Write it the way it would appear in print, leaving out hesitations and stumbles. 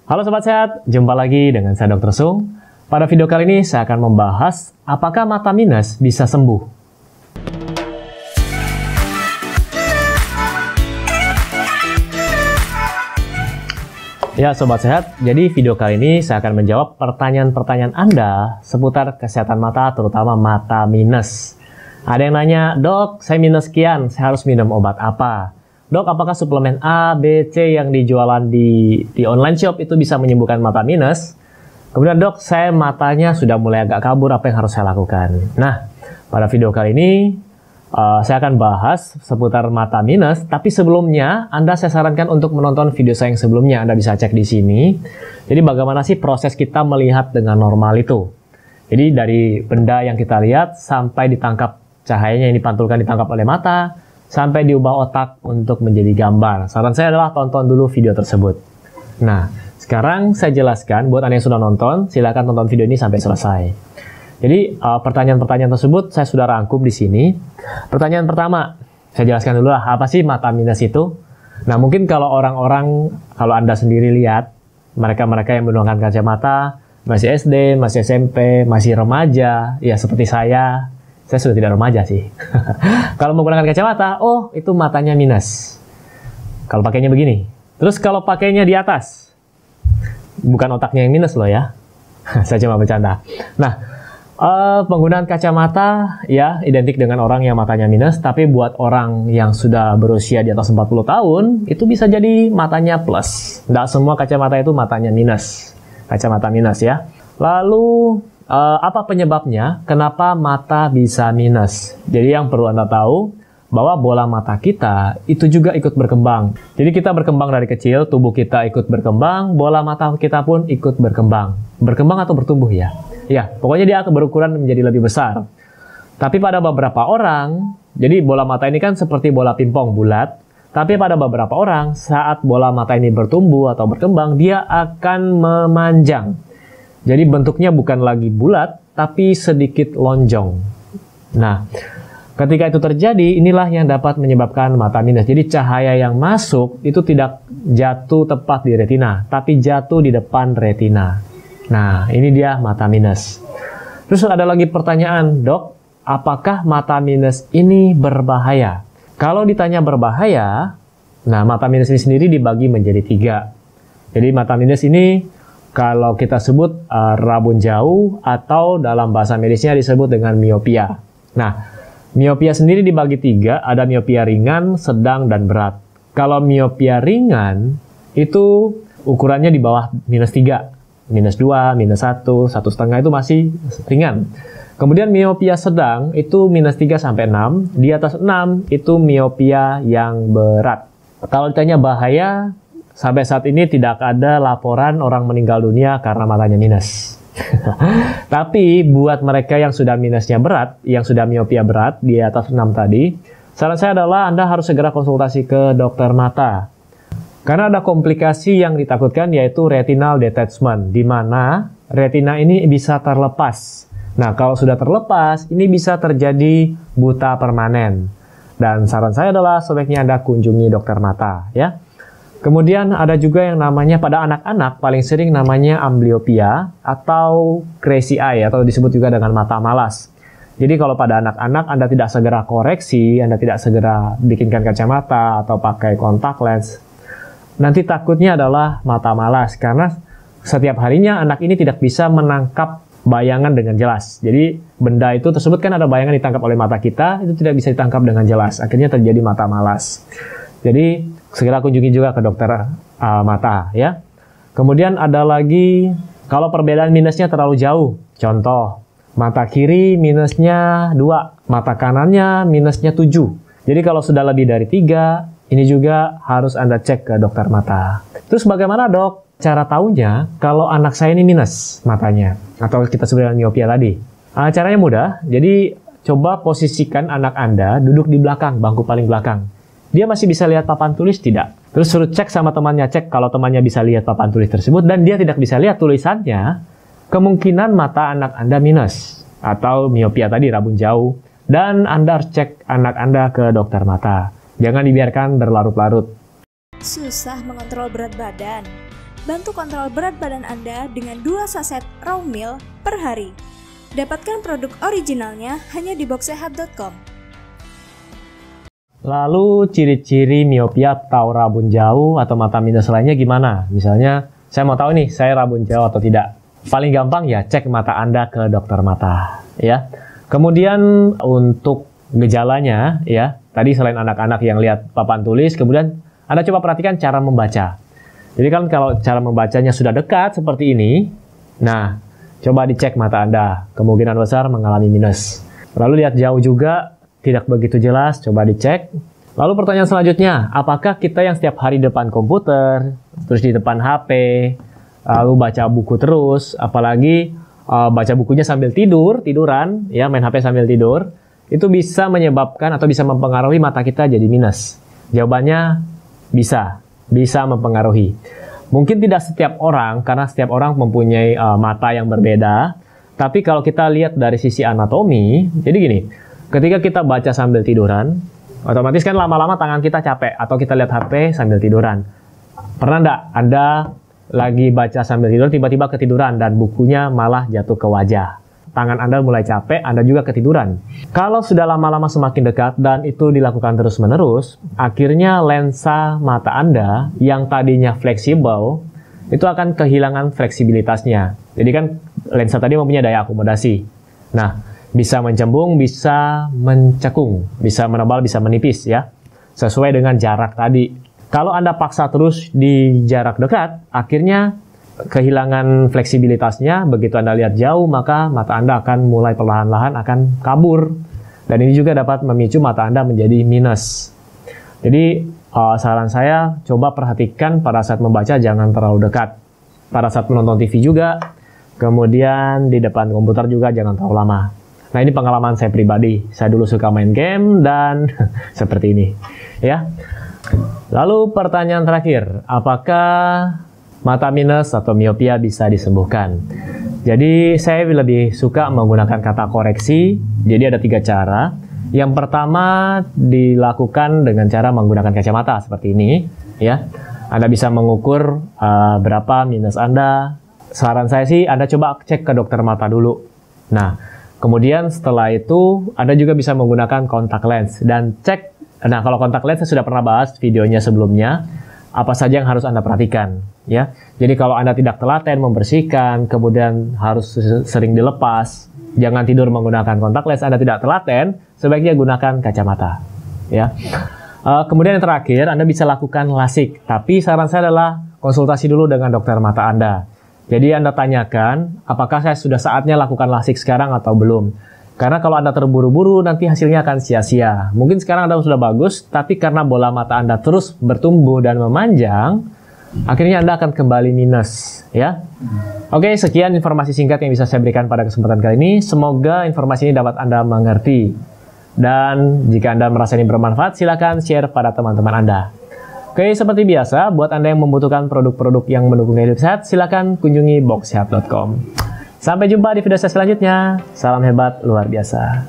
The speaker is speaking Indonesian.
Halo Sobat Sehat, jumpa lagi dengan saya Dr. Sung. Pada video kali ini saya akan membahas apakah mata minus bisa sembuh. Ya Sobat Sehat, jadi video kali ini saya akan menjawab pertanyaan-pertanyaan Anda seputar kesehatan mata, terutama mata minus. Ada yang nanya, dok saya minus sekian, saya harus minum obat apa? Dok, apakah suplemen A, B, C yang dijualan di online shop itu bisa menyembuhkan mata minus? Kemudian dok, saya matanya sudah mulai agak kabur, apa yang harus saya lakukan? Nah, pada video kali ini saya akan bahas seputar mata minus, tapi sebelumnya saya sarankan untuk menonton video saya yang sebelumnya. Anda bisa cek di sini. Jadi bagaimana sih proses kita melihat dengan normal itu? Jadi dari benda yang kita lihat sampai ditangkap cahayanya yang ditangkap oleh mata, sampai diubah otak untuk menjadi gambar. Saran saya adalah tonton dulu video tersebut. Nah, sekarang saya jelaskan buat Anda yang sudah nonton, silakan tonton video ini sampai selesai. Jadi, pertanyaan-pertanyaan tersebut saya sudah rangkum di sini. Pertanyaan pertama, saya jelaskan dulu lah, apa sih mata minus itu? Nah, mungkin kalau kalau Anda sendiri lihat, mereka-mereka yang menggunakan kacamata, masih SD, masih SMP, masih remaja, ya seperti saya sudah tidak remaja sih. Kalau menggunakan kacamata, oh itu matanya minus. Kalau pakainya begini. Terus kalau pakainya di atas, bukan otaknya yang minus loh ya. Saya cuma bercanda. Nah, penggunaan kacamata ya identik dengan orang yang matanya minus. Tapi buat orang yang sudah berusia di atas 40 tahun, itu bisa jadi matanya plus. Nggak semua kacamata itu matanya minus. Kacamata minus ya. Lalu, apa penyebabnya? Kenapa mata bisa minus? Jadi yang perlu Anda tahu, bahwa bola mata kita itu juga ikut berkembang. Jadi kita berkembang dari kecil, tubuh kita ikut berkembang, bola mata kita pun ikut berkembang. Berkembang atau bertumbuh ya? Ya, pokoknya dia akan berukuran menjadi lebih besar. Tapi pada beberapa orang, jadi bola mata ini kan seperti bola pingpong bulat, tapi pada beberapa orang, saat bola mata ini bertumbuh atau berkembang, dia akan memanjang. Jadi bentuknya bukan lagi bulat, tapi sedikit lonjong. Nah, ketika itu terjadi, inilah yang dapat menyebabkan mata minus. Jadi cahaya yang masuk itu tidak jatuh tepat di retina, tapi jatuh di depan retina. Nah, ini dia mata minus. Terus ada lagi pertanyaan, dok, apakah mata minus ini berbahaya? Kalau ditanya berbahaya, nah mata minus ini sendiri dibagi menjadi 3. Jadi mata minus ini kalau kita sebut rabun jauh atau dalam bahasa medisnya disebut dengan miopia. Nah, miopia sendiri dibagi 3, ada miopia ringan, sedang, dan berat. Kalau miopia ringan, itu ukurannya di bawah minus 3. Minus 2, minus 1, 1,5 itu masih ringan. Kemudian miopia sedang itu minus 3 sampai 6. Di atas 6 itu miopia yang berat. Kalau ditanya bahaya, sampai saat ini tidak ada laporan orang meninggal dunia karena matanya minus. Tapi buat mereka yang sudah minusnya berat, yang sudah miopia berat di atas 6 tadi, saran saya adalah Anda harus segera konsultasi ke dokter mata. Karena ada komplikasi yang ditakutkan yaitu retinal detachment, di mana retina ini bisa terlepas. Nah, kalau sudah terlepas, ini bisa terjadi buta permanen. Dan saran saya adalah sebaiknya Anda kunjungi dokter mata, ya. Kemudian ada juga yang namanya pada anak-anak paling sering namanya amblyopia atau crazy eye atau disebut juga dengan mata malas. Jadi kalau pada anak-anak Anda tidak segera koreksi, Anda tidak segera bikinkan kacamata atau pakai kontak lens, nanti takutnya adalah mata malas karena setiap harinya anak ini tidak bisa menangkap bayangan dengan jelas. Jadi benda itu tersebut kan ada bayangan ditangkap oleh mata kita, itu tidak bisa ditangkap dengan jelas. Akhirnya terjadi mata malas. Jadi segera kunjungi juga ke dokter mata ya. Kemudian ada lagi kalau perbedaan minusnya terlalu jauh. Contoh, mata kiri minusnya 2, mata kanannya minusnya 7. Jadi kalau sudah lebih dari 3, ini juga harus Anda cek ke dokter mata. Terus bagaimana dok? Cara tahunya kalau anak saya ini minus matanya atau kita sebut miopia tadi. Caranya mudah. Jadi coba posisikan anak Anda duduk di belakang, bangku paling belakang. Dia masih bisa lihat papan tulis tidak? Terus suruh cek sama temannya, cek kalau temannya bisa lihat papan tulis tersebut dan dia tidak bisa lihat tulisannya, kemungkinan mata anak Anda minus atau miopia tadi, rabun jauh. Dan Anda harus cek anak Anda ke dokter mata. Jangan dibiarkan berlarut-larut. Susah mengontrol berat badan. bantu kontrol berat badan Anda dengan 2 saset raw meal per hari. Dapatkan produk originalnya hanya di boxsehat.com. Lalu ciri-ciri miopia atau rabun jauh atau mata minus lainnya gimana? Misalnya, saya mau tahu nih, saya rabun jauh atau tidak. Paling gampang ya cek mata Anda ke dokter mata, ya. Kemudian untuk gejalanya, ya, tadi selain anak-anak yang lihat papan tulis, kemudian Anda coba perhatikan cara membaca. Jadi kan kalau cara membacanya sudah dekat seperti ini, nah, coba dicek mata Anda, kemungkinan besar mengalami minus. Lalu lihat jauh juga, tidak begitu jelas, coba dicek. Lalu pertanyaan selanjutnya, apakah kita yang setiap hari di depan komputer, terus di depan HP, lalu baca buku terus, apalagi baca bukunya sambil tiduran, ya main HP sambil tidur, itu bisa menyebabkan atau bisa mempengaruhi mata kita jadi minus? Jawabannya bisa mempengaruhi. Mungkin tidak setiap orang, karena setiap orang mempunyai mata yang berbeda. Tapi kalau kita lihat dari sisi anatomi, jadi gini, ketika kita baca sambil tiduran, otomatis kan lama-lama tangan kita capek, atau kita lihat HP sambil tiduran. Pernah nggak Anda lagi baca sambil tidur, tiba-tiba ketiduran, dan bukunya malah jatuh ke wajah? Tangan Anda mulai capek, Anda juga ketiduran. Kalau sudah lama-lama semakin dekat dan itu dilakukan terus-menerus, akhirnya lensa mata Anda yang tadinya fleksibel, itu akan kehilangan fleksibilitasnya. Jadi kan lensa tadi mempunyai daya akomodasi. Nah, bisa mencembung, bisa mencekung, bisa menebal, bisa menipis ya. Sesuai dengan jarak tadi. Kalau Anda paksa terus di jarak dekat, akhirnya kehilangan fleksibilitasnya. Begitu Anda lihat jauh, maka mata Anda akan mulai perlahan-lahan akan kabur. Dan ini juga dapat memicu mata Anda menjadi minus. Jadi saran saya, coba perhatikan pada saat membaca jangan terlalu dekat. Pada saat menonton TV juga, kemudian di depan komputer juga jangan terlalu lama. Nah, ini pengalaman saya pribadi. Saya dulu suka main game dan seperti ini. Ya. Lalu pertanyaan terakhir, apakah mata minus atau miopia bisa disembuhkan? Jadi saya lebih suka menggunakan kata koreksi. Jadi ada 3 cara. Yang pertama dilakukan dengan cara menggunakan kacamata seperti ini. Ya, Anda bisa mengukur berapa minus Anda. Saran saya sih Anda coba cek ke dokter mata dulu. Nah, kemudian setelah itu Anda juga bisa menggunakan kontak lens dan cek. Nah, kalau kontak lens saya sudah pernah bahas videonya sebelumnya. Apa saja yang harus Anda perhatikan, ya. Jadi kalau Anda tidak telaten membersihkan, kemudian harus sering dilepas, jangan tidur menggunakan kontak lens, Anda tidak telaten, sebaiknya gunakan kacamata, ya. Kemudian yang terakhir, Anda bisa lakukan LASIK, tapi saran saya adalah konsultasi dulu dengan dokter mata Anda. Jadi Anda tanyakan, apakah saya sudah saatnya lakukan LASIK sekarang atau belum? Karena kalau Anda terburu-buru, nanti hasilnya akan sia-sia. Mungkin sekarang Anda sudah bagus, tapi karena bola mata Anda terus bertumbuh dan memanjang, akhirnya Anda akan kembali minus. Ya. Oke, sekian informasi singkat yang bisa saya berikan pada kesempatan kali ini. Semoga informasi ini dapat Anda mengerti. Dan jika Anda merasa ini bermanfaat, silakan share pada teman-teman Anda. Oke, seperti biasa, buat Anda yang membutuhkan produk-produk yang mendukung hidup sehat, silakan kunjungi boxsehat.com. Sampai jumpa di video saya selanjutnya. Salam hebat luar biasa.